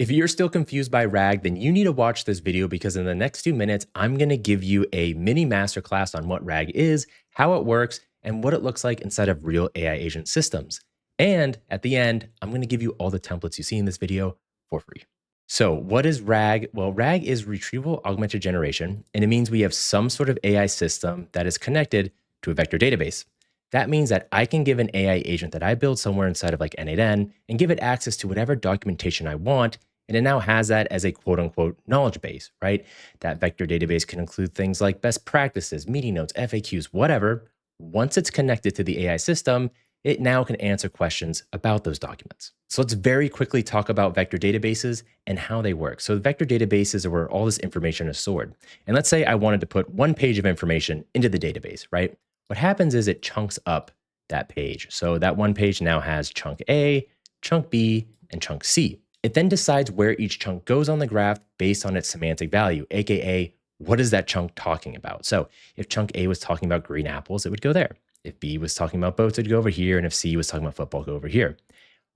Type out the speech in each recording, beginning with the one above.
If you're still confused by RAG, then you need to watch this video because in the next 2 minutes, I'm going to give you a mini masterclass on what RAG is, how it works, and what it looks like inside of real AI agent systems. And at the end, I'm going to give you all the templates you see in this video for free. So what is RAG? Well, RAG is retrieval augmented generation, and it means we have some sort of AI system that is connected to a vector database. That means that I can give an AI agent that I build somewhere inside of like N8N and give it access to whatever documentation I want. And it now has that as a quote unquote knowledge base, right? That vector database can include things like best practices, meeting notes, FAQs, whatever. Once it's connected to the AI system, it now can answer questions about those documents. So let's very quickly talk about vector databases and how they work. So vector databases are where all this information is stored. And let's say I wanted to put one page of information into the database, right? What happens is it chunks up that page. So that one page now has chunk A, chunk B, and chunk C. It then decides where each chunk goes on the graph based on its semantic value, AKA, what is that chunk talking about? So if chunk A was talking about green apples, it would go there. If B was talking about boats, it'd go over here. And if C was talking about football, go over here.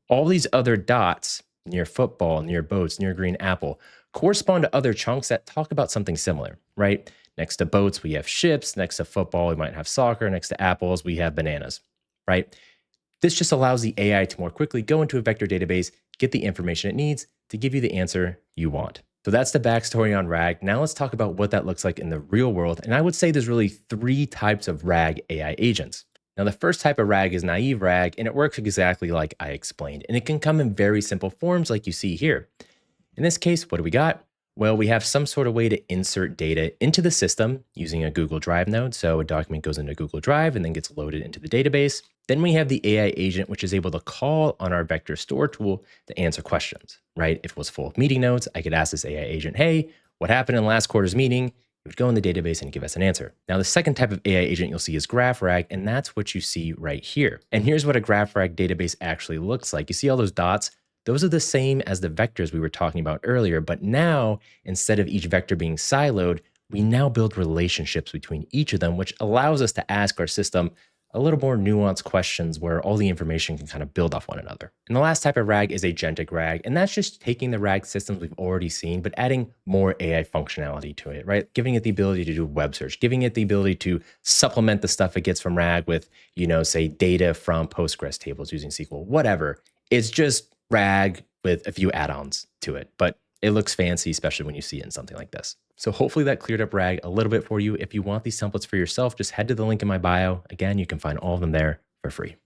All these other dots near football, near boats, near green apple correspond to other chunks that talk about something similar, right? Next to boats, we have ships. Next to football, we might have soccer. Next to apples, we have bananas, right? This just allows the AI to more quickly go into a vector database, get the information it needs to give you the answer you want. So that's the backstory on RAG. Now let's talk about what that looks like in the real world. And I would say there's really 3 types of RAG AI agents. Now, the first type of RAG is naive RAG, and it works exactly like I explained. And it can come in very simple forms like you see here. In this case, what do we got? Well, we have some sort of way to insert data into the system using a Google Drive node. So a document goes into Google Drive and then gets loaded into the database. Then we have the AI agent, which is able to call on our vector store tool to answer questions, right? If it was full of meeting notes, I could ask this AI agent, hey, what happened in last quarter's meeting? It would go in the database and give us an answer. Now, the second type of AI agent you'll see is graph RAG, and that's what you see right here. And here's what a graph RAG database actually looks like. You see all those dots? Those are the same as the vectors we were talking about earlier, but now instead of each vector being siloed, we now build relationships between each of them, which allows us to ask our system a little more nuanced questions where all the information can kind of build off one another. And the last type of RAG is agentic RAG, and that's just taking the RAG systems we've already seen, but adding more AI functionality to it, right? Giving it the ability to do web search, giving it the ability to supplement the stuff it gets from RAG with, say data from Postgres tables using SQL, whatever. It's just RAG with a few add-ons to it, but it looks fancy, especially when you see it in something like this. So hopefully that cleared up RAG a little bit for you. If you want these templates for yourself, just head to the link in my bio. Again, you can find all of them there for free.